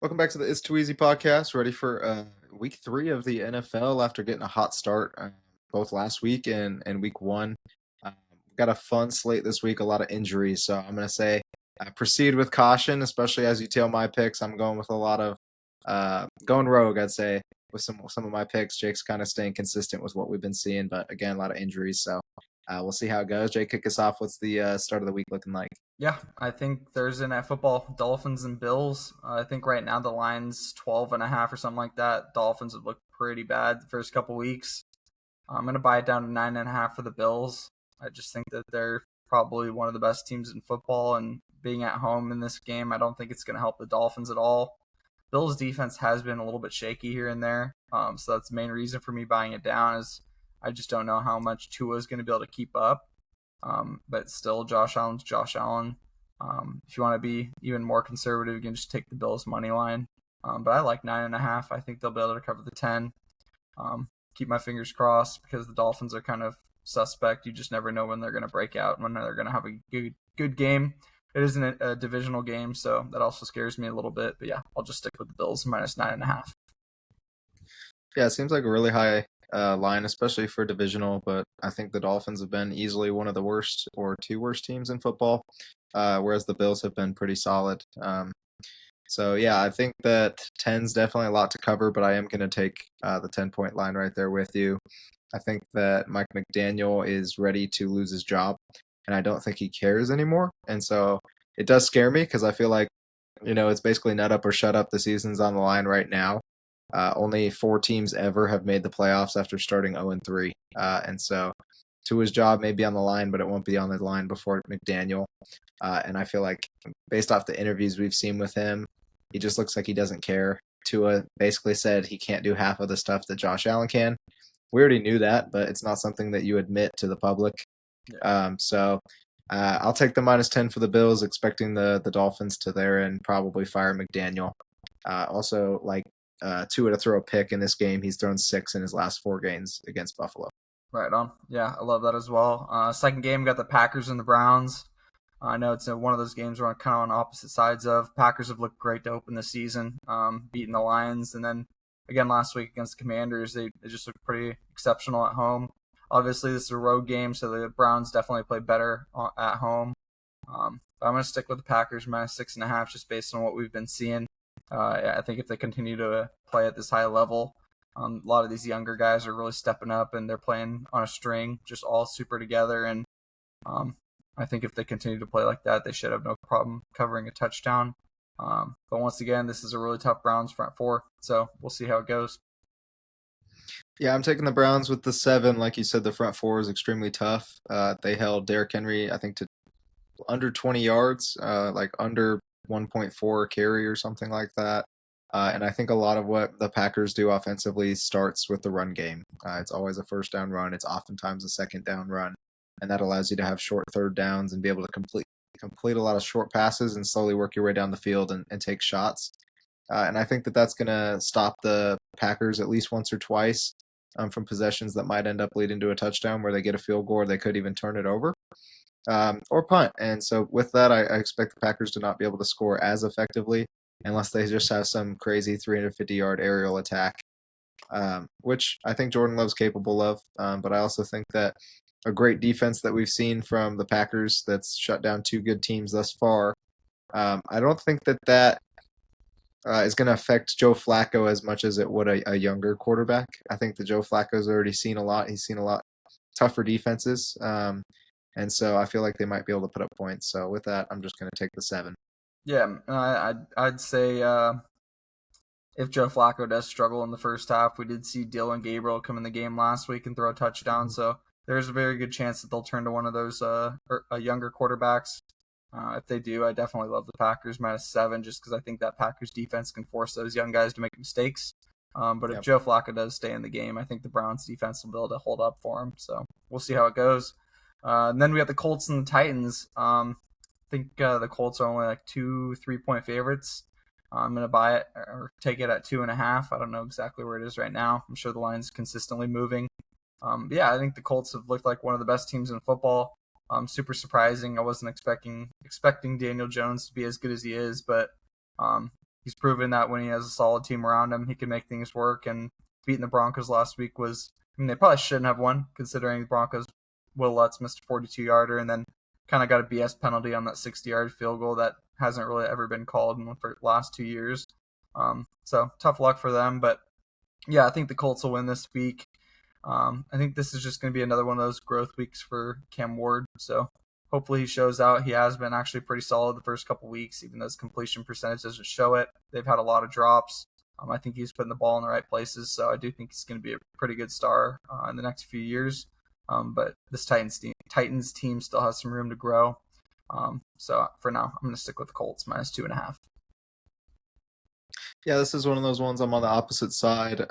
Welcome back to the It's Too Easy podcast. Ready for week 3 of the NFL after getting a hot start both last week and week 1. Got a fun slate this week, a lot of injuries. So I'm going to say proceed with caution, especially as you tail my picks. I'm going with a lot of going rogue, I'd say, with some of my picks. Jake's kind of staying consistent with what we've been seeing, but again, a lot of injuries. So we'll see how it goes. Jake, kick us off. What's the start of the week looking like? Yeah, I think Thursday Night Football, Dolphins and Bills. I think right now the line's 12.5 or something like that. Dolphins have looked pretty bad the first couple weeks. I'm going to buy it down to 9.5 for the Bills. I just think that they're probably one of the best teams in football, and being at home in this game, I don't think it's going to help the Dolphins at all. Bills defense has been a little bit shaky here and there, so that's the main reason for me buying it down is I just don't know how much Tua is going to be able to keep up. But still, Josh Allen's Josh Allen. If you want to be even more conservative, you can just take the Bills money line. But I like 9.5. I think they'll be able to cover the 10. Keep my fingers crossed because the Dolphins are kind of suspect. You just never know when they're going to break out and when they're going to have a good game. It isn't a divisional game, so that also scares me a little bit. But yeah, I'll just stick with the Bills minus 9.5. Yeah, it seems like a really high line, especially for divisional. But I think the Dolphins have been easily one of the worst or two worst teams in football, whereas the Bills have been pretty solid. So yeah, I think that 10's definitely a lot to cover, but I am going to take the 10-point line right there with you. I think that Mike McDaniel is ready to lose his job, and I don't think he cares anymore. And so it does scare me because I feel like, it's basically nut up or shut up. The season's on the line right now. Only 4 teams ever have made the playoffs after starting 0-3. And so Tua's job may be on the line, but it won't be on the line before McDaniel. And I feel like based off the interviews we've seen with him, he just looks like he doesn't care. Tua basically said he can't do half of the stuff that Josh Allen can. We already knew that, but it's not something that you admit to the public. So I'll take the minus 10 for the Bills, expecting the Dolphins to there and probably fire McDaniel. Also, like Tua to throw a pick in this game. He's thrown 6 in his last 4 games against Buffalo. Right on. Yeah, I love that as well. Second game, we got the Packers and the Browns. I know it's one of those games we're kind of on opposite sides of. Packers have looked great to open the season, beating the Lions, and then again last week against the Commanders, they just looked pretty exceptional at home. Obviously, this is a road game, so the Browns definitely play better at home. But I'm going to stick with the Packers minus 6.5, just based on what we've been seeing. I think if they continue to play at this high level, a lot of these younger guys are really stepping up, and they're playing on a string, just all super together. And I think if they continue to play like that, they should have no problem covering a touchdown. But once again, this is a really tough Browns front four, so we'll see how it goes. Yeah, I'm taking the Browns with the 7. Like you said, the front four is extremely tough. They held Derrick Henry, I think, to under 20 yards, like under 1.4 carry or something like that. And I think a lot of what the Packers do offensively starts with the run game. It's always a first down run. It's oftentimes a second down run. And that allows you to have short third downs and be able to complete a lot of short passes and slowly work your way down the field and take shots. And I think that that's going to stop the Packers at least once or twice from possessions that might end up leading to a touchdown where they get a field goal or they could even turn it over or punt. And so with that, I expect the Packers to not be able to score as effectively unless they just have some crazy 350-yard aerial attack, which I think Jordan Love's capable of. But I also think that a great defense that we've seen from the Packers that's shut down 2 good teams thus far, I don't think that is going to affect Joe Flacco as much as it would a younger quarterback. I think that Joe Flacco's already seen a lot. He's seen a lot tougher defenses. And so I feel like they might be able to put up points. So with that, I'm just going to take the 7. Yeah, I'd say if Joe Flacco does struggle in the first half, we did see Dylan Gabriel come in the game last week and throw a touchdown. So there's a very good chance that they'll turn to one of those younger quarterbacks. If they do, I definitely love the Packers minus 7 just because I think that Packers defense can force those young guys to make mistakes. But if Joe Flacco does stay in the game, I think the Browns defense will be able to hold up for him. So we'll see how it goes. And then we got the Colts and the Titans. I think the Colts are only like 2-3-point favorites. I'm going to buy it or take it at 2.5. I don't know exactly where it is right now. I'm sure the line's consistently moving. But yeah, I think the Colts have looked like one of the best teams in football. Super surprising. I wasn't expecting Daniel Jones to be as good as he is, but he's proven that when he has a solid team around him, he can make things work. And beating the Broncos last week was, I mean, they probably shouldn't have won considering the Broncos. Will Lutz missed a 42-yarder and then kind of got a BS penalty on that 60-yard field goal that hasn't really ever been called in the last 2 years. So tough luck for them, but yeah, I think the Colts will win this week. I think this is just going to be another one of those growth weeks for Cam Ward. So hopefully he shows out. He has been actually pretty solid the first couple weeks, even though his completion percentage doesn't show it. They've had a lot of drops. I think he's putting the ball in the right places, so I do think he's going to be a pretty good star in the next few years. But this Titans team still has some room to grow. So for now, I'm going to stick with the Colts -2.5. Yeah, this is one of those ones I'm on the opposite side.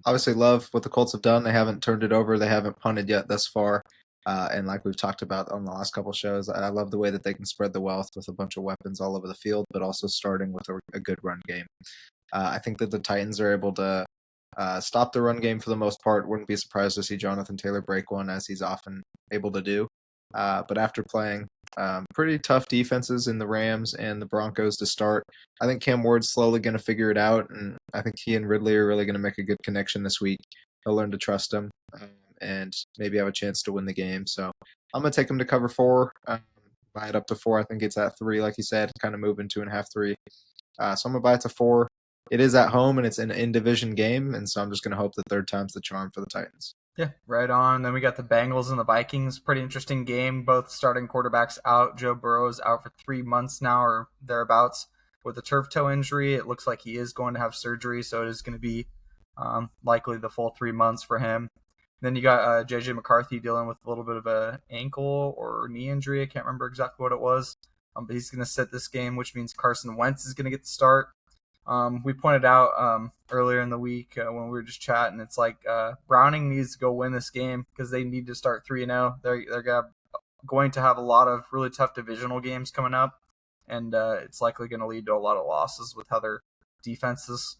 Obviously, love what the Colts have done. They haven't turned it over. They haven't punted yet thus far. And like we've talked about on the last couple shows, I love the way that they can spread the wealth with a bunch of weapons all over the field, but also starting with a good run game. I think that the Titans are able to stop the run game for the most part. Wouldn't be surprised to see Jonathan Taylor break one, as he's often able to do. But after playing pretty tough defenses in the Rams and the Broncos to start, I think Cam Ward's slowly going to figure it out, and I think he and Ridley are really going to make a good connection this week. He'll learn to trust him and maybe have a chance to win the game. So I'm going to take him to cover 4. Buy it up to 4. I think it's at 3, like you said, kind of moving 2.5, 3. So I'm going to buy it to 4. It is at home, and it's an in-division game, and so I'm just going to hope that third time's the charm for the Titans. Yeah, right on. Then we got the Bengals and the Vikings. Pretty interesting game. Both starting quarterbacks out. Joe Burrow is out for 3 months now or thereabouts with a turf toe injury. It looks like he is going to have surgery, so it is going to be likely the full 3 months for him. Then you got JJ McCarthy dealing with a little bit of a ankle or knee injury. I can't remember exactly what it was. But he's going to sit this game, which means Carson Wentz is going to get the start. We pointed out earlier in the week when we were just chatting, it's like Browning needs to go win this game because they need to start 3-0. They're going to have a lot of really tough divisional games coming up, and it's likely going to lead to a lot of losses with how their defense has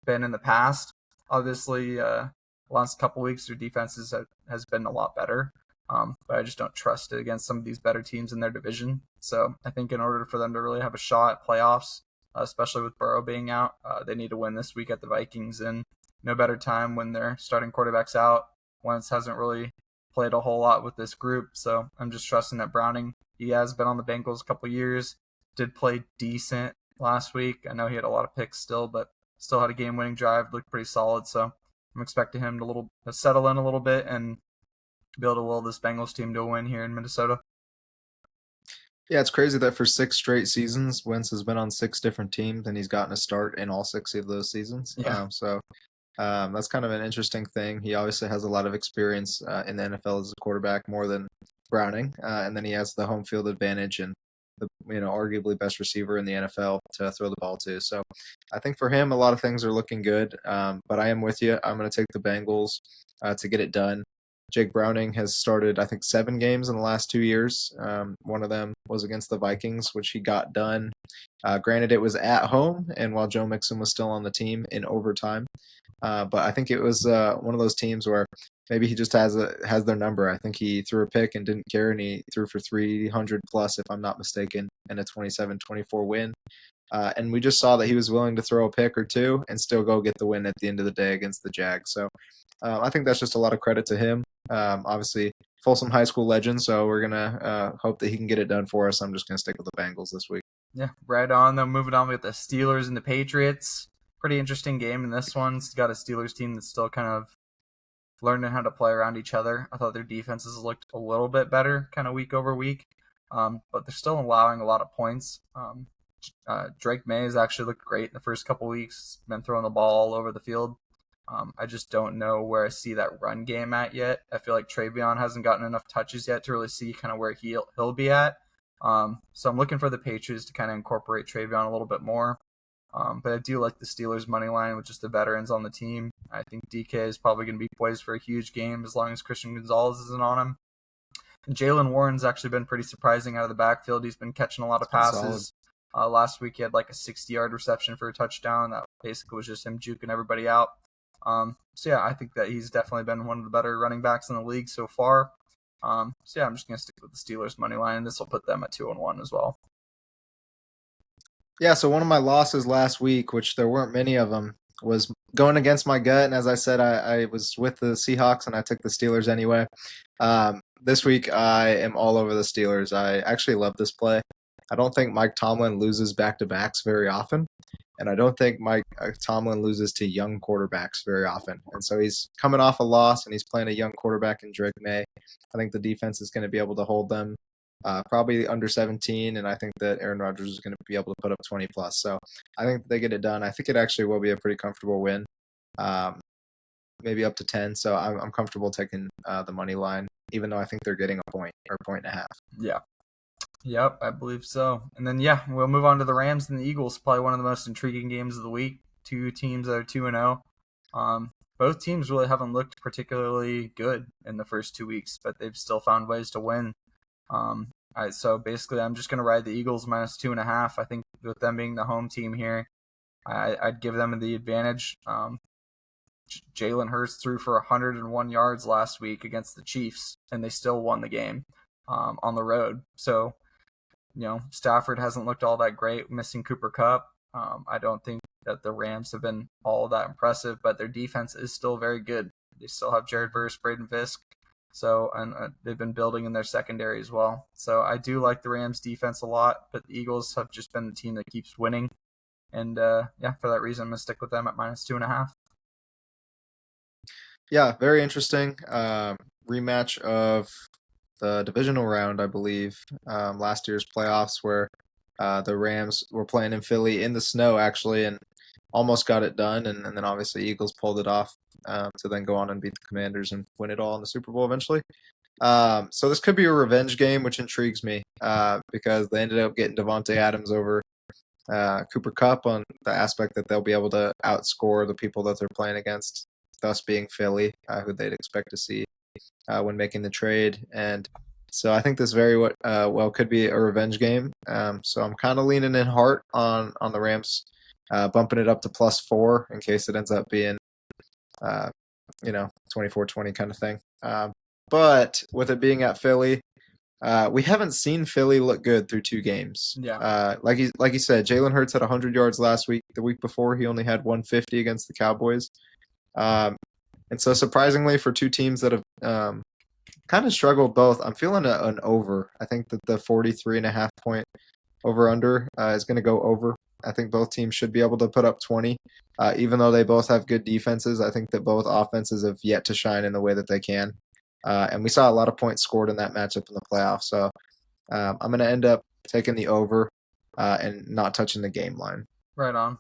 been in the past. Obviously, last couple weeks their defense has been a lot better, but I just don't trust it against some of these better teams in their division. So I think in order for them to really have a shot at playoffs, especially with Burrow being out, they need to win this week at the Vikings, and no better time when their starting quarterback's out. Wentz hasn't really played a whole lot with this group, so I'm just trusting that Browning. He has been on the Bengals a couple years, did play decent last week. I know he had a lot of picks still, but still had a game-winning drive, looked pretty solid, so I'm expecting him to settle in a little bit and be able to will this Bengals team to a win here in Minnesota. Yeah, it's crazy that for 6 straight seasons, Wentz has been on 6 different teams, and he's gotten a start in all 6 of those seasons. Yeah. That's kind of an interesting thing. He obviously has a lot of experience in the NFL as a quarterback, more than Browning, and then he has the home field advantage and the arguably best receiver in the NFL to throw the ball to. So I think for him, a lot of things are looking good. But I am with you. I'm going to take the Bengals to get it done. Jake Browning has started, I think, 7 games in the last 2 years. One of them was against the Vikings, which he got done. Granted, it was at home, and while Joe Mixon was still on the team in overtime. But I think it was one of those teams where maybe he just has their number. I think he threw a pick and didn't care, and he threw for 300 plus, if I'm not mistaken, in a 27-24 win. And we just saw that he was willing to throw a pick or two and still go get the win at the end of the day against the Jags. So I think that's just a lot of credit to him. Obviously, Folsom High School legend, so we're going to hope that he can get it done for us. I'm just going to stick with the Bengals this week. Yeah, right on. Then moving on with the Steelers and the Patriots. Pretty interesting game in this one. It's got a Steelers team that's still kind of learning how to play around each other. I thought their defenses looked a little bit better kind of week over week, but they're still allowing a lot of points. Drake May has actually looked great in the first couple weeks. Been throwing the ball all over the field. I just don't know where I see that run game at yet. I feel like Travion hasn't gotten enough touches yet to really see kind of where he'll be at. So I'm looking for the Patriots to kind of incorporate Travion a little bit more. But I do like the Steelers' money line with just the veterans on the team. I think DK is probably going to be poised for a huge game as long as Christian Gonzalez isn't on him. And Jalen Warren's actually been pretty surprising out of the backfield. He's been catching a lot of passes. Last week he had like a 60-yard reception for a touchdown. That basically was just him juking everybody out. So yeah, I think that he's definitely been one of the better running backs in the league so far. So yeah, I'm just going to stick with the Steelers' money line. This will put them at 2-1 as well. Yeah, so one of my losses last week, which there weren't many of them, was going against my gut. And as I said, I was with the Seahawks and I took the Steelers anyway. This week, I am all over the Steelers. I actually love this play. I don't think Mike Tomlin loses back to backs very often. And I don't think Mike Tomlin loses to young quarterbacks very often. And so he's coming off a loss and he's playing a young quarterback in Drake May. I think the defense is going to be able to hold them probably under 17, and I think that Aaron Rodgers is going to be able to put up 20 plus. So I think they get it done. I think it actually will be a pretty comfortable win, um, maybe up to 10. So I'm comfortable taking the money line, even though I think they're getting a point or a point and a half. Yeah. Yep, I believe so. And then yeah, we'll move on to the Rams and the Eagles. Probably one of the most intriguing games of the week. Two teams that are 2-0. Both teams really haven't looked particularly good in the first 2 weeks, but they've still found ways to win. So basically, I'm just going to ride the Eagles minus 2.5. I think with them being the home team here, I'd give them the advantage. Jalen Hurts threw for 101 yards last week against the Chiefs, and they still won the game on the road. So, Stafford hasn't looked all that great, missing Cooper Kupp. I don't think that the Rams have been all that impressive, but their defense is still very good. They still have Jared Verse, Braden Fisk. So, and they've been building in their secondary as well. So I do like the Rams defense a lot, but the Eagles have just been the team that keeps winning. And for that reason, I'm going to stick with them at minus 2.5. Yeah, very interesting. Rematch of the divisional round, I believe, last year's playoffs where the Rams were playing in Philly in the snow, actually, and almost got it done. And then obviously Eagles pulled it off to then go on and beat the Commanders and win it all in the Super Bowl eventually. So this could be a revenge game, which intrigues me because they ended up getting Devontae Adams over Cooper Kupp on the aspect that they'll be able to outscore the people that they're playing against, thus being Philly, who they'd expect to see when making the trade. And so I think this very well could be a revenge game. So I'm kind of leaning in heart on the Rams, bumping it up to +4 in case it ends up being, 24-20 kind of thing. But with it being at Philly, we haven't seen Philly look good through 2 games. Yeah. Like you said, Jalen Hurts had 100 yards last week. The week before, he only had 150 against the Cowboys. And so surprisingly, for two teams that have kind of struggled both, I'm feeling an over. I think that the 43.5 point over under is going to go over. I think both teams should be able to put up 20, even though they both have good defenses. I think that both offenses have yet to shine in the way that they can. And we saw a lot of points scored in that matchup in the playoffs. So I'm going to end up taking the over and not touching the game line. Right on.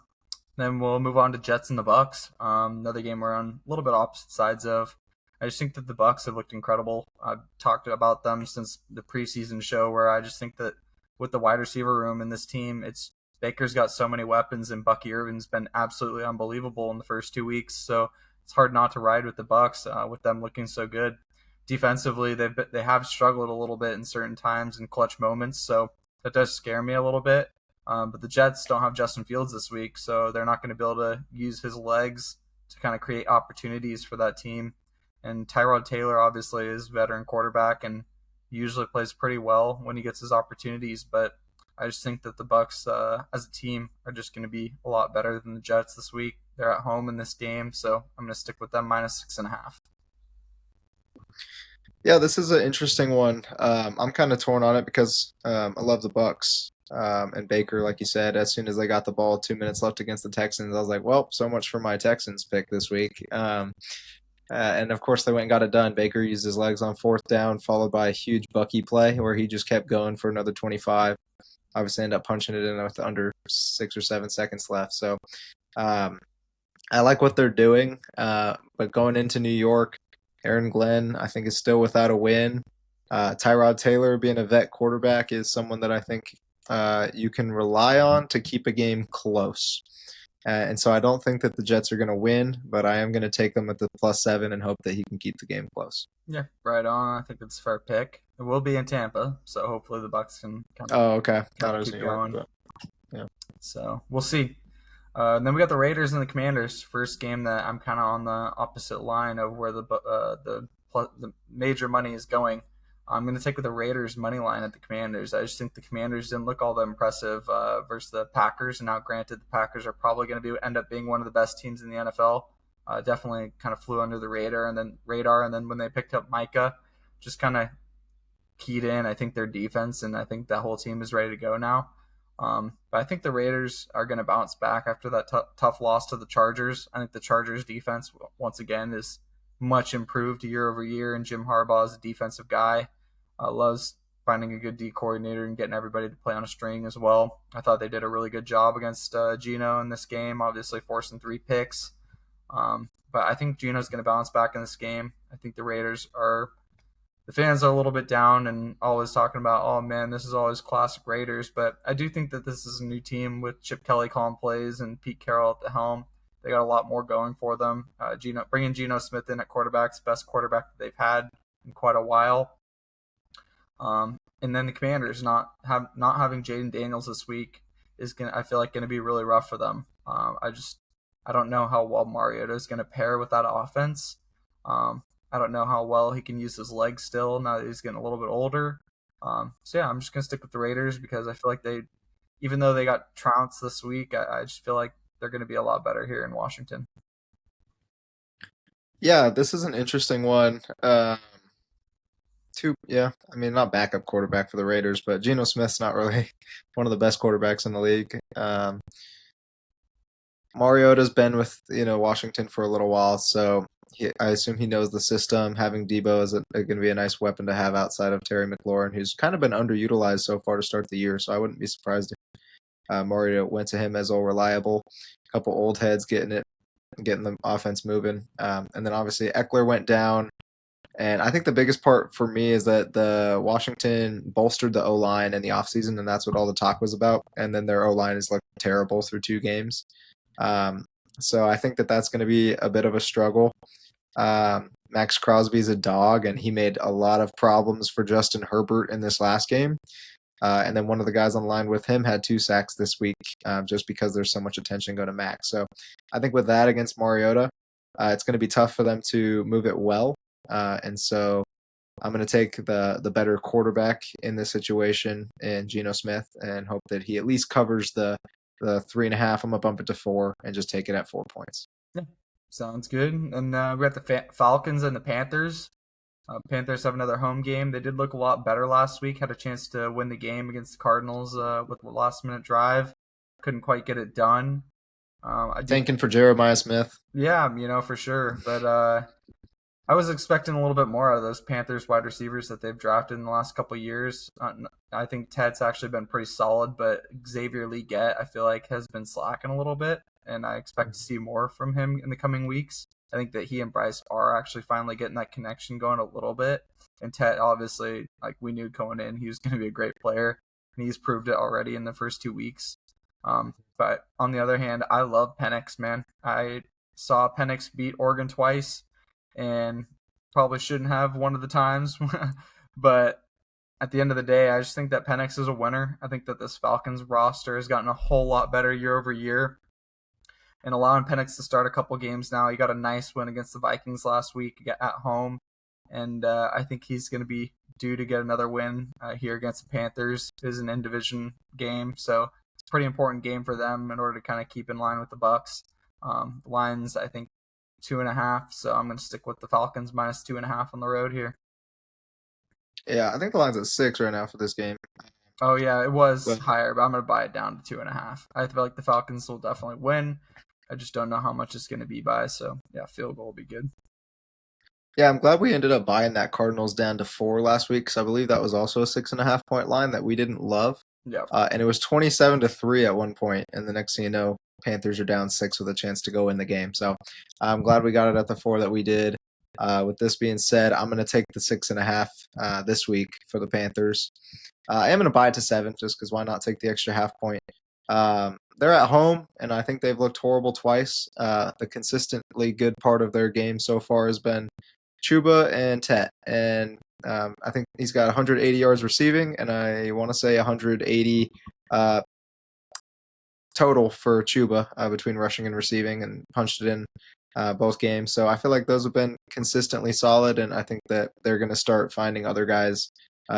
Then we'll move on to Jets and the Bucks. Another game we're on a little bit opposite sides of. I just think that the Bucks have looked incredible. I've talked about them since the preseason show, where I just think that with the wide receiver room in this team, it's Baker's got so many weapons, and Bucky Irvin's been absolutely unbelievable in the first 2 weeks. So it's hard not to ride with the Bucks with them looking so good. Defensively, they have struggled a little bit in certain times in clutch moments, so that does scare me a little bit. But the Jets don't have Justin Fields this week, so they're not going to be able to use his legs to kind of create opportunities for that team. And Tyrod Taylor obviously is a veteran quarterback and usually plays pretty well when he gets his opportunities. But I just think that the Bucks, as a team, are just going to be a lot better than the Jets this week. They're at home in this game, so I'm going to stick with them minus 6.5. Yeah, this is an interesting one. I'm kind of torn on it because I love the Bucks and Baker, like you said. As soon as they got the ball, 2 minutes left against the Texans, I was like, "Well, so much for my Texans pick this week." And of course, they went and got it done. Baker used his legs on 4th down, followed by a huge Bucky play where he just kept going for another 25. Obviously, ended up punching it in with under 6 or 7 seconds left. So I like what they're doing, but going into New York. Aaron Glenn, I think, is still without a win. Tyrod Taylor, being a vet quarterback, is someone that I think you can rely on to keep a game close. And so I don't think that the Jets are going to win, but I am going to take them at the +7 and hope that he can keep the game close. Yeah, right on. I think it's a fair pick. It will be in Tampa, so hopefully the Bucks can kind of, okay. Thought it was keep New York, going. But, yeah. So we'll see. And then we got the Raiders and the Commanders. First game that I'm kind of on the opposite line of where the major money is going. I'm going to take with the Raiders money line at the Commanders. I just think the Commanders didn't look all that impressive versus the Packers. And now, granted, the Packers are probably going to end up being one of the best teams in the NFL. Definitely kind of flew under the radar, and then when they picked up Micah, just kind of keyed in. I think their defense, and I think that whole team is ready to go now. But I think the Raiders are going to bounce back after that tough loss to the Chargers. I think the Chargers defense, once again, is much improved year over year, and Jim Harbaugh is a defensive guy. Loves finding a good D coordinator and getting everybody to play on a string as well. I thought they did a really good job against Geno in this game, obviously forcing 3 picks. But I think Geno's going to bounce back in this game. I think the fans are a little bit down and always talking about, oh man, this is always classic Raiders. But I do think that this is a new team with Chip Kelly calling plays and Pete Carroll at the helm. They got a lot more going for them. Bringing Geno Smith in at quarterback's best quarterback that they've had in quite a while. And then the Commanders not having Jaden Daniels this week I feel like gonna be really rough for them. I don't know how well Mariota is gonna pair with that offense. I don't know how well he can use his legs still now that he's getting a little bit older. So yeah, I'm just gonna stick with the Raiders because I feel like even though they got trounced this week, I just feel like they're gonna be a lot better here in Washington. Yeah, this is an interesting one. Yeah, I mean, not backup quarterback for the Raiders, but Geno Smith's not really one of the best quarterbacks in the league. Mariota's been with Washington for a little while, so I assume he knows the system. Having Debo is going to be a nice weapon to have outside of Terry McLaurin, who's kind of been underutilized so far to start the year. So I wouldn't be surprised if Mariota went to him as all reliable. A couple old heads getting the offense moving, and then obviously Eckler went down. And I think the biggest part for me is that the Washington bolstered the O-line in the offseason, and that's what all the talk was about. And then their O-line is looking terrible through 2 games. Um, so I think that that's going to be a bit of a struggle. Max Crosby's a dog, and he made a lot of problems for Justin Herbert in this last game. And then one of the guys on the line with him had 2 sacks this week just because there's so much attention going to Max. So I think with that against Mariota, it's going to be tough for them to move it well. And so I'm going to take the better quarterback in this situation in Geno Smith and hope that he at least covers the 3.5. I'm going to bump it to 4 and just take it at 4 points. Yeah, sounds good. And we got the Falcons and the Panthers. Panthers have another home game. They did look a lot better last week. Had a chance to win the game against the Cardinals with the last-minute drive. Couldn't quite get it done. Thanking for Jeremiah Smith. Yeah, for sure. But I was expecting a little bit more out of those Panthers wide receivers that they've drafted in the last couple of years. I think Ted's actually been pretty solid, but Xavier Legette, I feel like, has been slacking a little bit, and I expect to see more from him in the coming weeks. I think that he and Bryce are actually finally getting that connection going a little bit. And Ted, obviously, like we knew going in, he was going to be a great player, and he's proved it already in the first 2 weeks. But on the other hand, I love Penix, man. I saw Penix beat Oregon twice, and probably shouldn't have one of the times. But at the end of the day, I just think that Penix is a winner. I think that this Falcons roster has gotten a whole lot better year over year. And allowing Penix to start a couple games now, he got a nice win against the Vikings last week at home. And I think he's going to be due to get another win here against the Panthers. It is an in-division game, so it's a pretty important game for them in order to kind of keep in line with the Bucs. The Lions, I think, 2.5, so I'm going to stick with the Falcons minus 2.5 on the road here. Yeah, I think the line's at 6 right now for this game. Oh yeah, it was higher, but I'm going to buy it down to 2.5. I feel like the Falcons will definitely win. I just don't know how much it's going to be by, so yeah, field goal will be good. Yeah, I'm glad we ended up buying that Cardinals down to 4 last week because I believe that was also a 6.5 point line that we didn't love. Yeah. And it was 27-3 at one point, and the next thing you know, Panthers are down 6 with a chance to go in the game. So I'm glad we got it at the 4 that we did. With this being said, I'm going to take the 6.5 this week for the Panthers. I am going to buy it to 7 just because why not take the extra half point? They're at home, and I think they've looked horrible twice. The consistently good part of their game so far has been Chuba and Tet. And I think he's got 180 yards receiving, and I want to say 180 total for Chuba between rushing and receiving, and punched it in both games. So I feel like those have been consistently solid, and I think that they're going to start finding other guys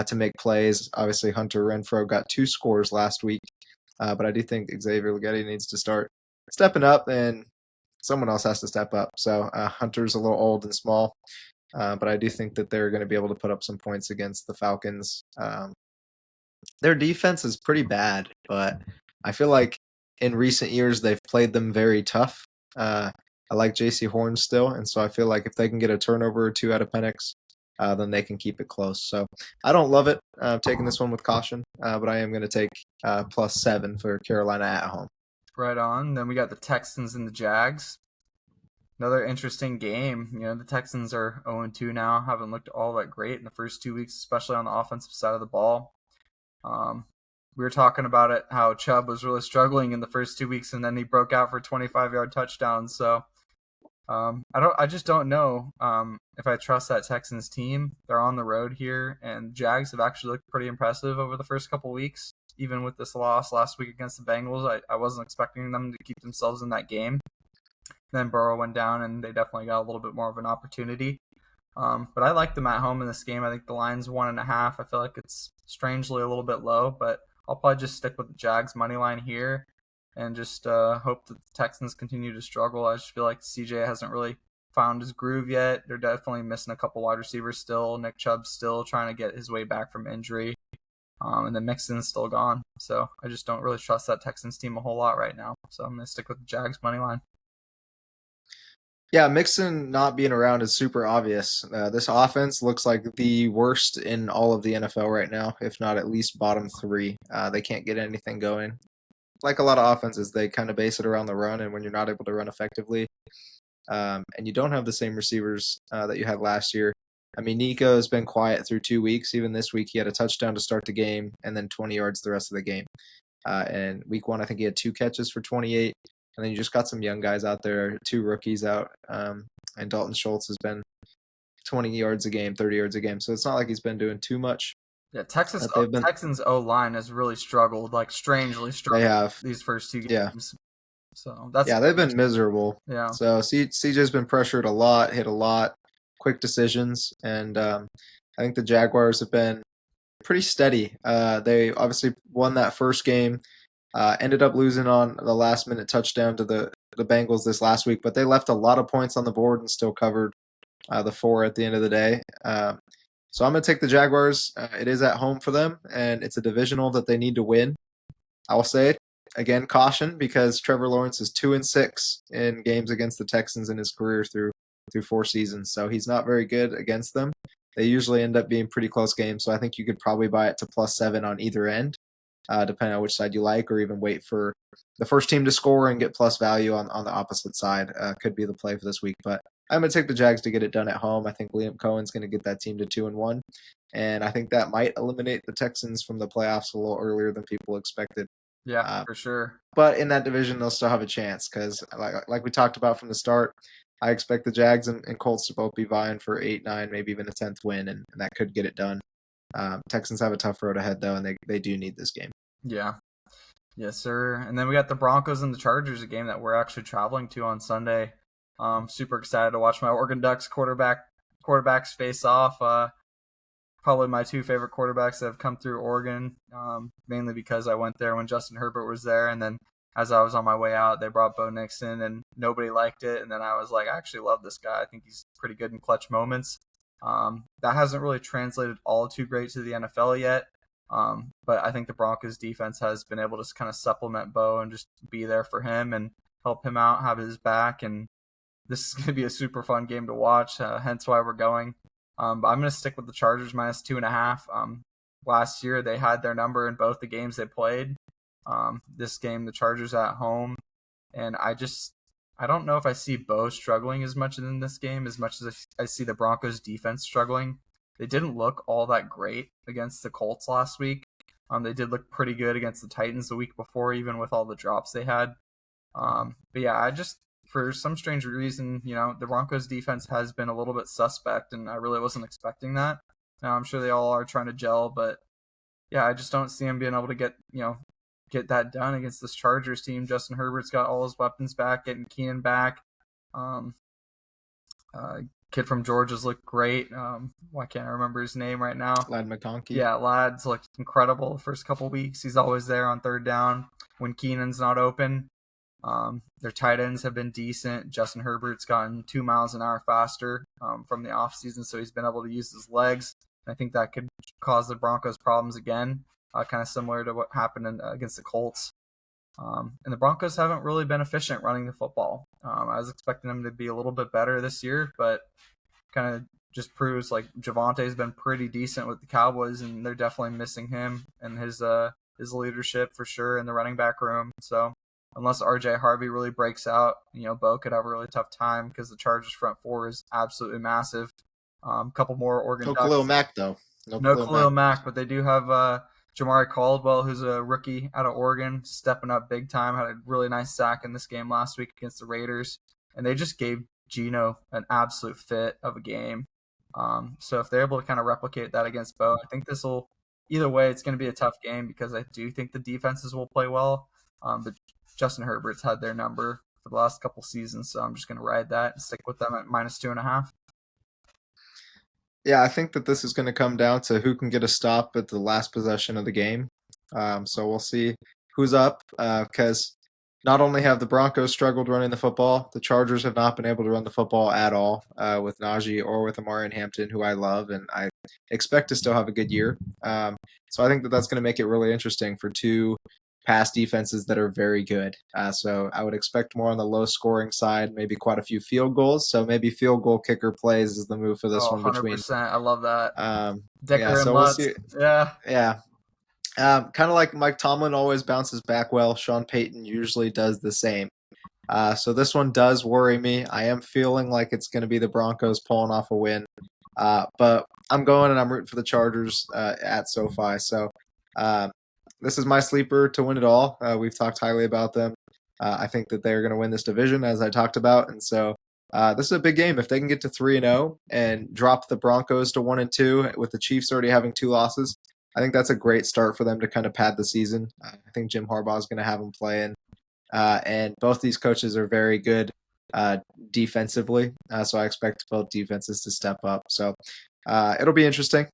to make plays. Obviously, Hunter Renfro got 2 scores last week, but I do think Xavier Leggetti needs to start stepping up, and someone else has to step up. So Hunter's a little old and small, but I do think that they're going to be able to put up some points against the Falcons. Their defense is pretty bad, but I feel like in recent years they've played them very tough. I like J.C. Horn still, and so I feel like if they can get a turnover or two out of Penix, then they can keep it close. So I don't love it. I'm taking this one with caution, but I am going to take +7 for Carolina at home. Right on. Then we got the Texans and the Jags. Another interesting game. The Texans are 0-2 now. Haven't looked all that great in the first 2 weeks, especially on the offensive side of the ball. We were talking about it, how Chubb was really struggling in the first 2 weeks, and then he broke out for 25-yard touchdowns. So I just don't know if I trust that Texans team. They're on the road here, and Jags have actually looked pretty impressive over the first couple weeks. Even with this loss last week against the Bengals, I wasn't expecting them to keep themselves in that game. Then Burrow went down, and they definitely got a little bit more of an opportunity. But I like them at home in this game. I think the line's 1.5. I feel like it's strangely a little bit low, but I'll probably just stick with the Jags money line here and just hope that the Texans continue to struggle. I just feel like CJ hasn't really found his groove yet. They're definitely missing a couple wide receivers still. Nick Chubb's still trying to get his way back from injury. And then Mixon's still gone. So I just don't really trust that Texans team a whole lot right now. So I'm going to stick with the Jags money line. Yeah, Mixon not being around is super obvious. This offense looks like the worst in all of the NFL right now, if not at least bottom 3. They can't get anything going. Like a lot of offenses, they kind of base it around the run, and when you're not able to run effectively, and you don't have the same receivers that you had last year. I mean, Nico has been quiet through 2 weeks. Even this week, he had a touchdown to start the game, and then 20 yards the rest of the game. And week 1, I think he had 2 catches for 28. And then you just got some young guys out there, 2 rookies out, and Dalton Schultz has been 20 yards a game, 30 yards a game. So it's not like he's been doing too much. Yeah, Texans O-line has really struggled, like strangely struggled. They have these first 2 games. Yeah. So that's they've been miserable. Yeah. So CJ's been pressured a lot, hit a lot, quick decisions, and I think the Jaguars have been pretty steady. They obviously won that first game. Ended up losing on the last-minute touchdown to the Bengals this last week, but they left a lot of points on the board and still covered the 4 at the end of the day. So I'm going to take the Jaguars. It is at home for them, and it's a divisional that they need to win. I will say it again, caution, because Trevor Lawrence is 2-6 in games against the Texans in his career through 4 seasons, so he's not very good against them. They usually end up being pretty close games, so I think you could probably buy it to +7 on either end. Depending on which side you like, or even wait for the first team to score and get plus value on the opposite side. Could be the play for this week. But I'm going to take the Jags to get it done at home. I think Liam Cohen's going to get that team to 2-1. And I think that might eliminate the Texans from the playoffs a little earlier than people expected. Yeah, for sure. But in that division, they'll still have a chance because, like we talked about from the start, I expect the Jags and Colts to both be vying for 8, 9, maybe even a 10th win, and that could get it done. Texans have a tough road ahead, though, and they do need this game. Yeah. Yes, sir. And then we got the Broncos and the Chargers, a game that we're actually traveling to on Sunday. Super excited to watch my Oregon Ducks quarterbacks face off. Probably my 2 favorite quarterbacks that have come through Oregon, mainly because I went there when Justin Herbert was there, and then as I was on my way out, they brought Bo Nixon, and nobody liked it, and then I was like, I actually love this guy. I think he's pretty good in clutch moments. That hasn't really translated all too great to the NFL yet, but I think the Broncos defense has been able to kind of supplement Bo and just be there for him and help him out, have his back, and this is going to be a super fun game to watch, hence why we're going. But I'm going to stick with the Chargers -2.5. Last year, they had their number in both the games they played. This game, the Chargers at home, and I don't know if I see Bo struggling as much in this game as much as I see the Broncos defense struggling. They didn't look all that great against the Colts last week. They did look pretty good against the Titans the week before, even with all the drops they had. But yeah, for some strange reason, the Broncos defense has been a little bit suspect, and I really wasn't expecting that. Now, I'm sure they all are trying to gel, but yeah, I just don't see them being able to get that done against this Chargers team. Justin Herbert's got all his weapons back, getting Keenan back. Kid from Georgia's looked great. Why can't I remember his name right now? Lad McConkey. Yeah, Ladd's looked incredible the first couple weeks. He's always there on third down when Keenan's not open. Their tight ends have been decent. Justin Herbert's gotten 2 miles an hour faster from the offseason, so he's been able to use his legs. I think that could cause the Broncos problems again, kind of similar to what happened against the Colts. And the Broncos haven't really been efficient running the football. I was expecting them to be a little bit better this year, but kind of just proves like Javante's been pretty decent with the Cowboys, and they're definitely missing him and his leadership for sure in the running back room. So unless RJ Harvey really breaks out, Bo could have a really tough time because the Chargers front four is absolutely massive. Couple more Oregon No Ducks. Khalil Mack though. No Khalil Mack, but they do have Jamari Caldwell, who's a rookie out of Oregon, stepping up big time. Had a really nice sack in this game last week against the Raiders, and they just gave Geno an absolute fit of a game. So if they're able to kind of replicate that against Bo, I think this will. Either way, it's going to be a tough game because I do think the defenses will play well. But Justin Herbert's had their number for the last couple seasons, so I'm just going to ride that and stick with them at -2.5. Yeah, I think that this is going to come down to who can get a stop at the last possession of the game. So we'll see who's up because not only have the Broncos struggled running the football, the Chargers have not been able to run the football at all with Najee or with Amari Hampton, who I love, and I expect to still have a good year. So I think that that's going to make it really interesting for two pass defenses that are very good. So I would expect more on the low scoring side, maybe quite a few field goals. So maybe field goal kicker plays is the move for this Oh, one between 100%. I love that. yeah, Decker and so we'll Lutz. see. Yeah. Yeah. Kind of like Mike Tomlin always bounces back well, Sean Payton usually does the same. So this one does worry me. I am feeling like it's going to be the Broncos pulling off a win. But I'm going and I'm rooting for the Chargers at SoFi. So this is my sleeper to win it all. We've talked highly about them. I think that they're going to win this division, as I talked about. And so this is a big game. If they can get to 3-0 and drop the Broncos to 1-2 with the Chiefs already having 2 losses, I think that's a great start for them to kind of pad the season. I think Jim Harbaugh is going to have them playing. And both these coaches are very good defensively. So I expect both defenses to step up. So it'll be interesting.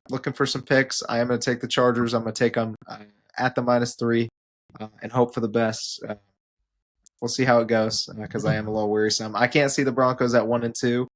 Looking for some picks. I am going to take the Chargers. I'm going to take them at the -3 and hope for the best. We'll see how it goes because I am a little wearisome. I can't see the Broncos at 1-2.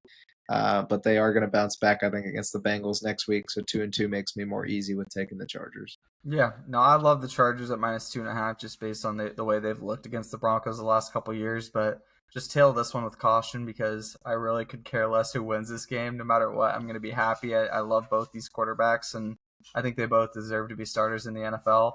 But they are going to bounce back, I think, against the Bengals next week. So 2-2 makes me more easy with taking the Chargers. Yeah, no, I love the Chargers at -2.5 just based on the way they've looked against the Broncos the last couple of years. But just tail this one with caution because I really could care less who wins this game. No matter what, I'm going to be happy. I love both these quarterbacks, and I think they both deserve to be starters in the NFL.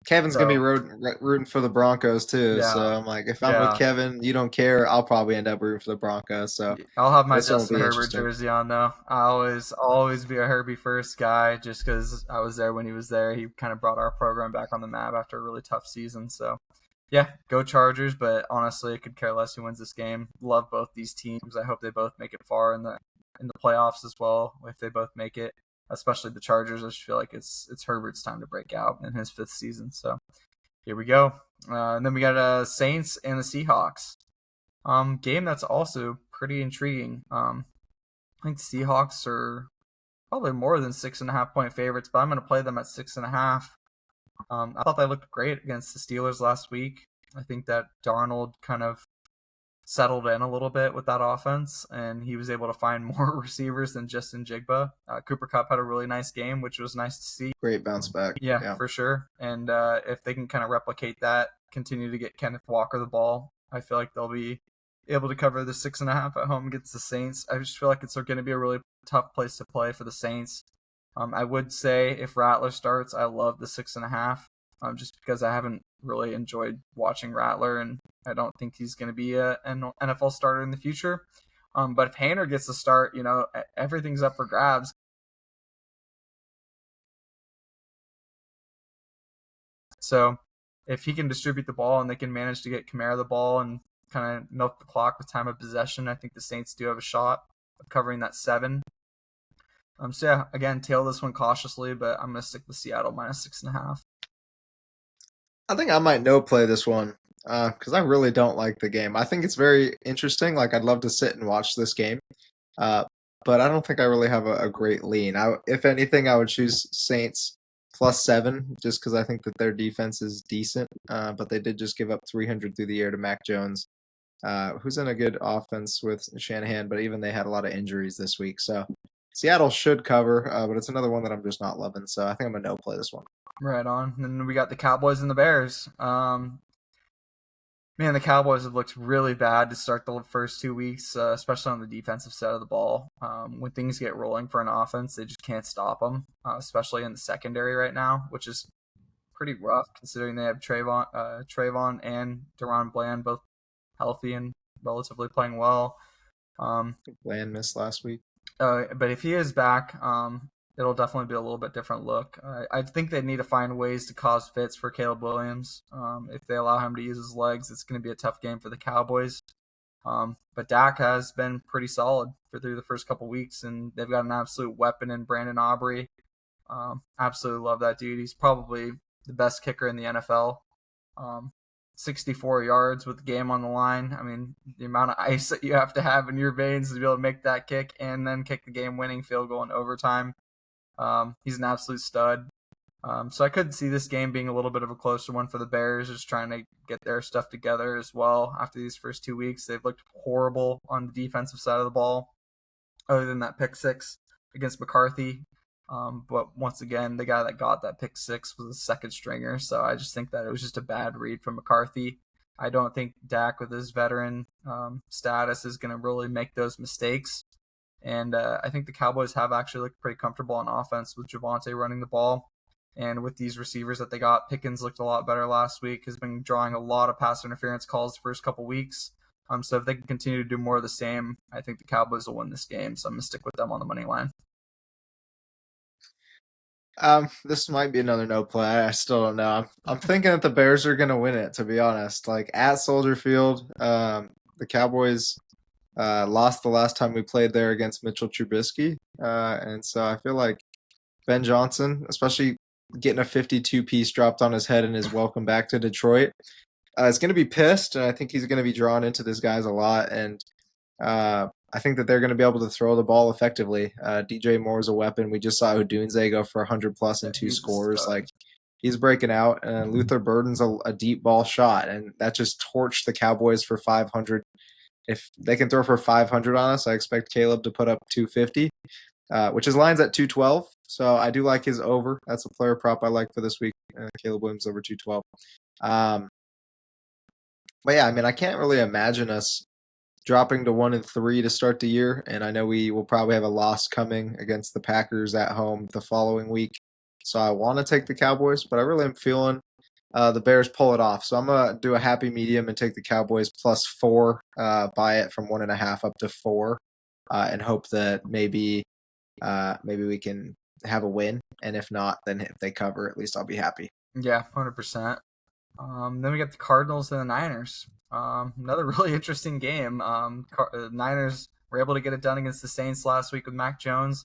Kevin's going to be rooting for the Broncos too. Yeah, so I'm like, if I'm with Kevin, you don't care, I'll probably end up rooting for the Broncos. So I'll have my this one will Justin be Herbert interesting. jersey on though. I always be a Herbie first guy just because I was there when he was there. He kind of brought our program back on the map after a really tough season. So yeah, go Chargers. But honestly, I could care less who wins this game. Love both these teams. I hope they both make it far in the playoffs as well. If they both make it, especially the Chargers, I just feel like it's Herbert's time to break out in his 5th season. So here we go. And then we got Saints and the Seahawks. Game that's also pretty intriguing. I think the Seahawks are probably more than 6.5 point favorites, but I'm going to play them at 6.5. I thought they looked great against the Steelers last week. I think that Darnold kind of settled in a little bit with that offense, and he was able to find more receivers than just in Jigba. Cooper Kupp had a really nice game, which was nice to see. Great bounce back. Yeah. For sure. And if they can kind of replicate that, continue to get Kenneth Walker the ball, I feel like they'll be able to cover the 6.5 at home against the Saints. I just feel like it's going to be a really tough place to play for the Saints. I would say if Rattler starts, I love the 6.5. Just because I haven't really enjoyed watching Rattler, and I don't think he's going to be an NFL starter in the future. But if Haener gets the start, everything's up for grabs. So if he can distribute the ball and they can manage to get Kamara the ball and kind of milk the clock with time of possession, I think the Saints do have a shot of covering that 7. So yeah, again, tail this one cautiously, but I'm going to stick with Seattle -6.5. I think I might no play this one. because I really don't like the game. I think it's very interesting. Like I'd love to sit and watch this game, uh, but I don't think I really have a great lean. If anything, I would choose Saints +7 just because I think that their defense is decent. But they did just give up 300 through the air to Mac Jones, who's in a good offense with Shanahan, but even they had a lot of injuries this week. So Seattle should cover, but it's another one that I'm just not loving. So I think I'm a no play this one. Right on. And then we got the Cowboys and the Bears. Man, the Cowboys have looked really bad to start the first 2 weeks, especially on the defensive side of the ball. When things get rolling for an offense, they just can't stop them, especially in the secondary right now, which is pretty rough considering they have Trayvon and Deron Bland both healthy and relatively playing well. Bland missed last week. But if he is back, it'll definitely be a little bit different look. I think they need to find ways to cause fits for Caleb Williams. If they allow him to use his legs, it's going to be a tough game for the Cowboys. But Dak has been pretty solid through the first couple weeks, and they've got an absolute weapon in Brandon Aubrey. Absolutely love that dude. He's probably the best kicker in the NFL. 64 yards with the game on the line. I mean, the amount of ice that you have to have in your veins to be able to make that kick and then kick the game-winning field goal in overtime. He's an absolute stud. So I could see this game being a little bit of a closer one for the Bears, just trying to get their stuff together as well. After these first 2 weeks, they've looked horrible on the defensive side of the ball, other than that pick six against McCarthy. But once again, the guy that got that pick six was a second stringer, so I just think that it was just a bad read from McCarthy. I don't think Dak, with his veteran status, is going to really make those mistakes. And I think the Cowboys have actually looked pretty comfortable on offense with Javonte running the ball. And with these receivers that they got, Pickens looked a lot better last week, has been drawing a lot of pass interference calls the first couple weeks. So if they can continue to do more of the same, I think the Cowboys will win this game. So I'm going to stick with them on the money line. This might be another no play. I still don't know. I'm thinking that the Bears are gonna win it, to be honest. Like at Soldier Field, the Cowboys lost the last time we played there against Mitchell Trubisky, and so I feel like Ben Johnson, especially getting a 52 piece dropped on his head in his welcome back to Detroit, is going to be pissed, and I think he's going to be drawn into this guys a lot, and I think that they're going to be able to throw the ball effectively. DJ Moore is a weapon. We just saw Odunze go for 100 plus and two scores. Like he's breaking out, and Luther Burden's a deep ball shot, and that just torched the Cowboys for 500. If they can throw for 500 on us, I expect Caleb to put up 250, which his line's at 212. So I do like his over. That's a player prop I like for this week. Caleb Williams over 212. But yeah, I mean, I can't really imagine us dropping to 1-3 to start the year, and I know we will probably have a loss coming against the Packers at home the following week. So I want to take the Cowboys, but I really am feeling the Bears pull it off. So I'm gonna do a happy medium and take the Cowboys +4, buy it from 1.5 up to 4, and hope that maybe we can have a win. And if not, then if they cover, at least I'll be happy. Yeah, 100%. Then we got the Cardinals and the Niners. Another really interesting game. The Niners were able to get it done against the Saints last week with Mac Jones.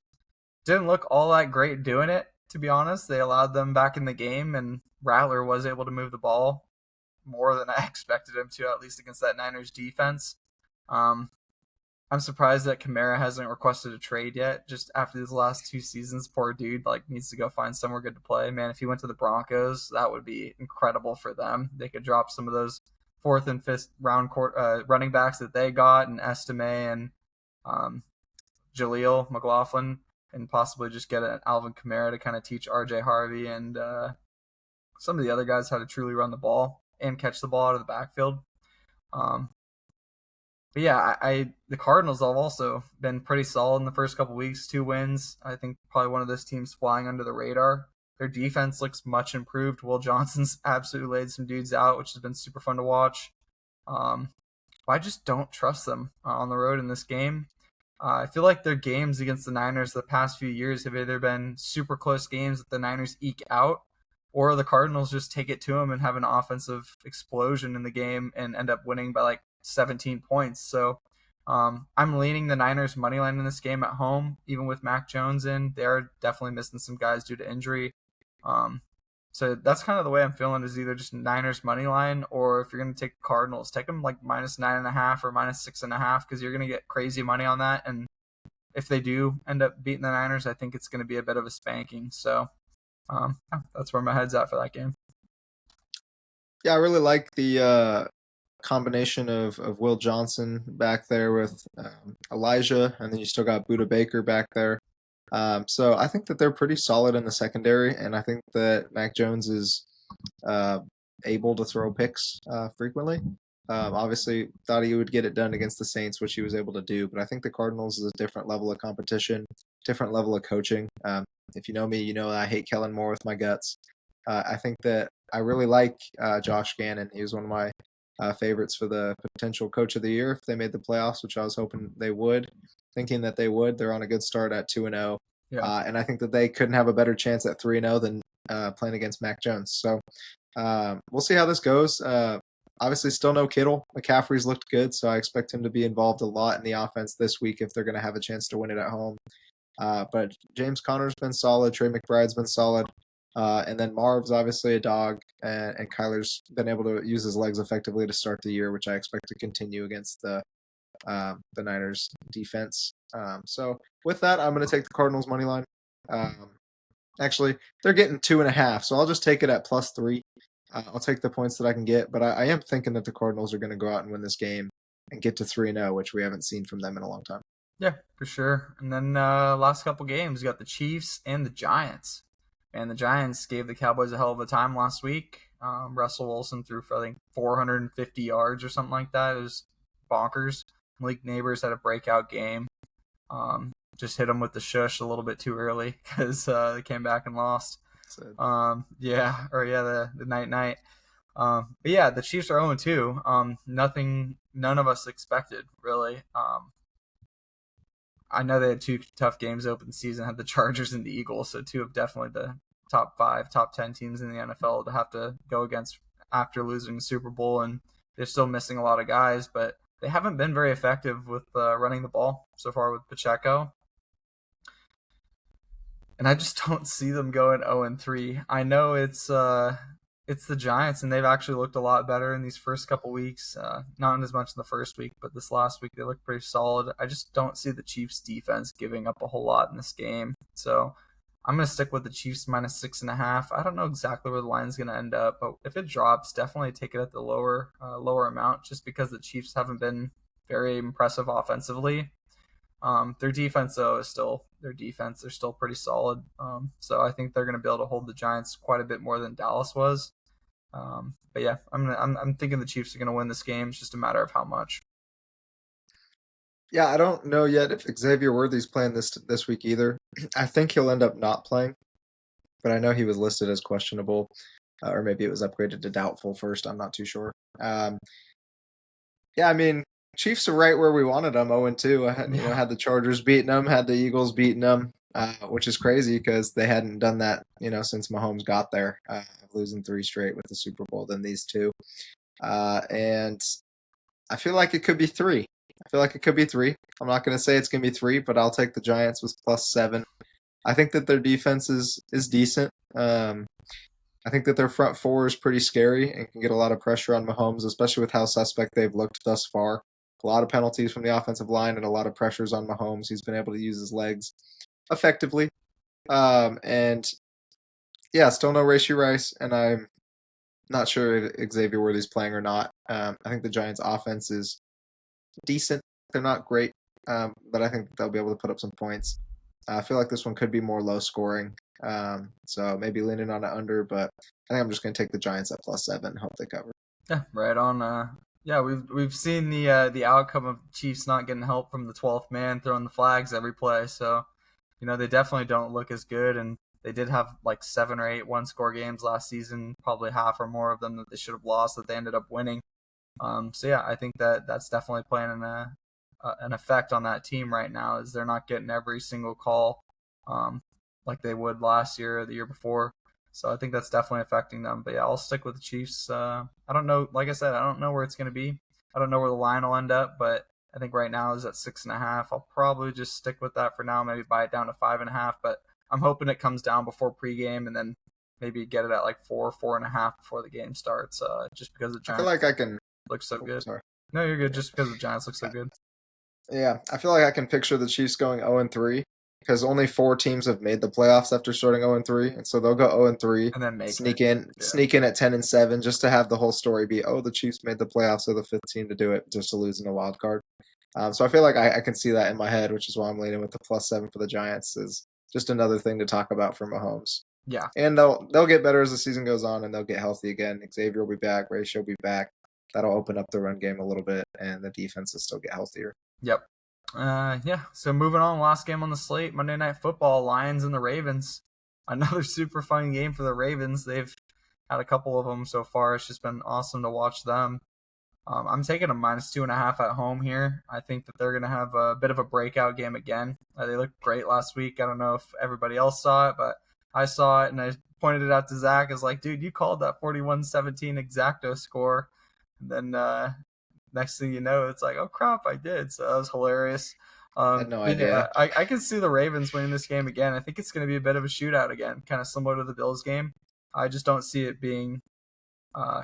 Didn't look all that great doing it, to be honest. They allowed them back in the game, and Rattler was able to move the ball more than I expected him to, at least against that Niners defense. I'm surprised that Kamara hasn't requested a trade yet. Just after these last 2 seasons, poor dude needs to go find somewhere good to play. Man, if he went to the Broncos, that would be incredible for them. They could drop some of those 4th and 5th round running backs that they got, and Estime and Jaleel McLaughlin, and possibly just get an Alvin Kamara to kind of teach RJ Harvey and some of the other guys how to truly run the ball and catch the ball out of the backfield. But yeah, the Cardinals have also been pretty solid in the first couple weeks. 2 wins. I think probably one of those teams flying under the radar. Their defense looks much improved. Will Johnson's absolutely laid some dudes out, which has been super fun to watch. I just don't trust them on the road in this game. I feel like their games against the Niners the past few years have either been super close games that the Niners eke out, or the Cardinals just take it to them and have an offensive explosion in the game and end up winning by 17 points. So I'm leaning the Niners money line in this game at home, even with Mac Jones in. They are definitely missing some guys due to injury. So that's kind of the way I'm feeling, is either just Niners money line, or if you're going to take the Cardinals, take them like -9.5 or -6.5, because you're going to get crazy money on that. And if they do end up beating the Niners, I think it's going to be a bit of a spanking. So that's where my head's at for that game. Yeah, I really like the combination of Will Johnson back there with Elijah, and then you still got Buda Baker back there. So I think that they're pretty solid in the secondary, and I think that Mac Jones is uh, able to throw picks frequently. Obviously, thought he would get it done against the Saints, which he was able to do. But I think the Cardinals is a different level of competition, different level of coaching. If you know me, you know I hate Kellen Moore with my guts. I think that I really like Josh Gannon. He was one of my favorites for the potential coach of the year if they made the playoffs, which I was hoping they would. Thinking that they would. They're on a good start at 2-0. Yeah. And I think that they couldn't have a better chance at 3-0 than playing against Mac Jones. So we'll see how this goes. Obviously, still no Kittle. McCaffrey's looked good, so I expect him to be involved a lot in the offense this week if they're going to have a chance to win it at home. But James Conner's been solid. Trey McBride's been solid. And then Marv's obviously a dog, and Kyler's been able to use his legs effectively to start the year, which I expect to continue against the Niners defense. So with that, I'm going to take the Cardinals money line. Actually, they're getting 2.5, so I'll just take it at +3. I'll take the points that I can get, but I am thinking that the Cardinals are going to go out and win this game and get to 3-0, which we haven't seen from them in a long time. Yeah, for sure. And then last couple games, you got the Chiefs and the Giants. And the Giants gave the Cowboys a hell of a time last week. Russell Wilson threw for, I think, 450 yards or something like that. It was bonkers. Malik Neighbors had a breakout game. Just hit him with the shush a little bit too early because they came back and lost. The night. But yeah, the Chiefs are 0-2. None of us expected, really. I know they had two tough games open season, had the Chargers and the Eagles, so two of definitely the top 5, top 10 teams in the NFL to have to go against after losing the Super Bowl, and they're still missing a lot of guys, but they haven't been very effective with running the ball so far with Pacheco. And I just don't see them going 0-3. I know it's the Giants, and they've actually looked a lot better in these first couple weeks. Not as much in the first week, but this last week they looked pretty solid. I just don't see the Chiefs' defense giving up a whole lot in this game. So I'm going to stick with the Chiefs -6.5. I don't know exactly where the line's going to end up, but if it drops, definitely take it at the lower amount, just because the Chiefs haven't been very impressive offensively. Their defense, though, is still their defense. They're still pretty solid. So I think they're going to be able to hold the Giants quite a bit more than Dallas was. But yeah, I'm thinking the Chiefs are going to win this game. It's just a matter of how much. Yeah, I don't know yet if Xavier Worthy's playing this week either. I think he'll end up not playing, but I know he was listed as questionable, or maybe it was upgraded to doubtful first. I'm not too sure. Yeah, I mean, Chiefs are right where we wanted them, 0-2. Had the Chargers beating them, had the Eagles beating them, which is crazy because they hadn't done that, since Mahomes got there, losing 3 straight with the Super Bowl, then these 2. And I feel like it could be 3. I'm not going to say it's going to be 3, but I'll take the Giants with +7. I think that their defense is decent. I think that their front 4 is pretty scary and can get a lot of pressure on Mahomes, especially with how suspect they've looked thus far. A lot of penalties from the offensive line and a lot of pressures on Mahomes. He's been able to use his legs effectively. And yeah, still no Rashee Rice, and I'm not sure if Xavier Worthy's playing or not. I think the Giants' offense is decent. They're not great, but I think they'll be able to put up some points. I feel like this one could be more low scoring, so maybe leaning on it under, but I think I'm just going to take the Giants at +7 and hope they cover. Yeah, right on. Yeah, we've seen the outcome of Chiefs not getting help from the 12th man throwing the flags every play, so they definitely don't look as good, and they did have like 7 or 8 one-score games last season, probably half or more of them that they should have lost that they ended up winning. So yeah, I think that's definitely playing an effect on that team right now, is they're not getting every single call like they would last year or the year before. So I think that's definitely affecting them. But yeah, I'll stick with the Chiefs. I don't know. Like I said, I don't know where it's going to be. I don't know where the line will end up, but I think right now is at 6.5. I'll probably just stick with that for now. Maybe buy it down to 5.5. But I'm hoping it comes down before pregame, and then maybe get it at like 4.5 before the game starts. Just because the I feel Giants like I can. look so Oh, good. sorry. No, you're good. Just because the Giants look so good. Yeah, I feel like I can picture the Chiefs going 0-3 because only four teams have made the playoffs after starting 0-3, and so they'll go 0-3, And then making it. sneak in, Yeah. sneak in at 10-7, just to have the whole story be, oh, the Chiefs made the playoffs, they're the fifth team to do it, just to lose in a wild card. So I feel like I can see that in my head, which is why I'm leaning with the +7 for the Giants. Is just another thing to talk about for Mahomes. Yeah. And they'll get better as the season goes on, and they'll get healthy again. Xavier will be back, Ratio will be back. That'll open up the run game a little bit, and the defense will still get healthier. Yep. Yeah. So moving on, last game on the slate, Monday Night Football, Lions and the Ravens. Another super fun game for the Ravens. They've had a couple of them so far. It's just been awesome to watch them. I'm taking a -2.5 at home here. I think that they're going to have a bit of a breakout game again. They looked great last week. I don't know if everybody else saw it, but I saw it and I pointed it out to Zach. I was like, dude, you called that 41-17 exacto score. And then next thing you know, it's like, oh crap, I did. So that was hilarious. I had no But yeah, idea. I can see the Ravens winning this game again. I think it's going to be a bit of a shootout again, kind of similar to the Bills game. I just don't see it being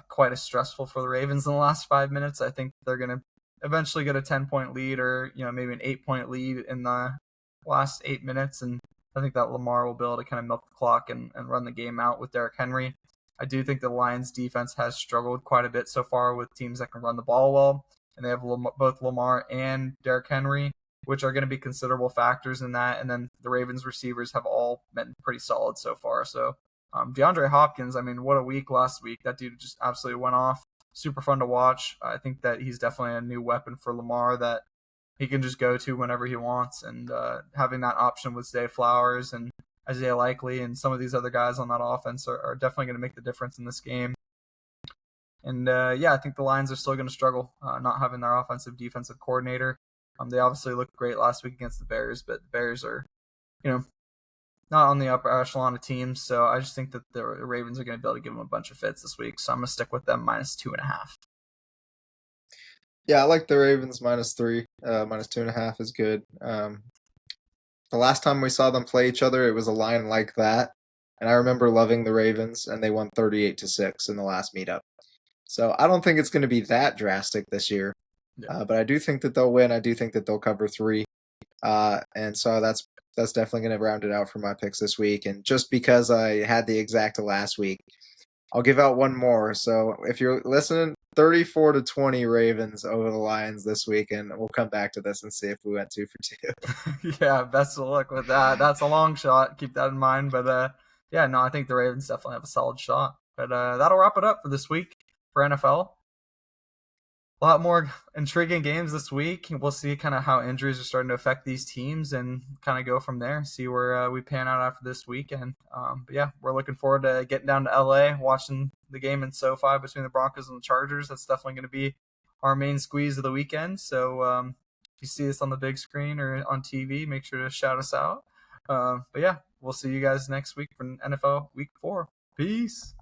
quite as stressful for the Ravens in the last 5 minutes. I think they're going to eventually get a 10-point lead, or maybe an 8-point lead in the last 8 minutes, and I think that Lamar will be able to kind of milk the clock and run the game out with Derrick Henry. I do think the Lions defense has struggled quite a bit so far with teams that can run the ball well, and they have both Lamar and Derrick Henry, which are going to be considerable factors in that. And then the Ravens receivers have all been pretty solid so far. So DeAndre Hopkins, I mean, what a week last week. That dude just absolutely went off. Super fun to watch. I think that he's definitely a new weapon for Lamar that he can just go to whenever he wants. And having that option with Zay Flowers and Isaiah Likely and some of these other guys on that offense are definitely going to make the difference in this game. And I think the Lions are still going to struggle not having their offensive defensive coordinator. They obviously looked great last week against the Bears, but the Bears are, not on the upper echelon of teams. So I just think that the Ravens are going to be able to give them a bunch of fits this week. So I'm going to stick with them -2.5. Yeah, I like the Ravens -3. -2.5 is good. The last time we saw them play each other, it was a line like that, and I remember loving the Ravens, and they won 38-6 in the last meetup. So I don't think it's going to be that drastic this year, Yeah. but I do think that they'll win. I do think that they'll cover 3, and so that's definitely going to round it out for my picks this week. And just because I had the exacta last week, I'll give out one more. So if you're listening, 34-20 Ravens over the Lions this week, and we'll come back to this and see if we went 2 for 2. Yeah, best of luck with that. That's a long shot. Keep that in mind. But no, I think the Ravens definitely have a solid shot. But that'll wrap it up for this week for NFL. A lot more intriguing games this week. We'll see kind of how injuries are starting to affect these teams and kind of go from there. See where we pan out after this weekend. But yeah, we're looking forward to getting down to LA, watching the game in SoFi between the Broncos and the Chargers. That's definitely going to be our main squeeze of the weekend. So if you see us on the big screen or on TV, make sure to shout us out. But yeah, we'll see you guys next week for NFL Week 4. Peace.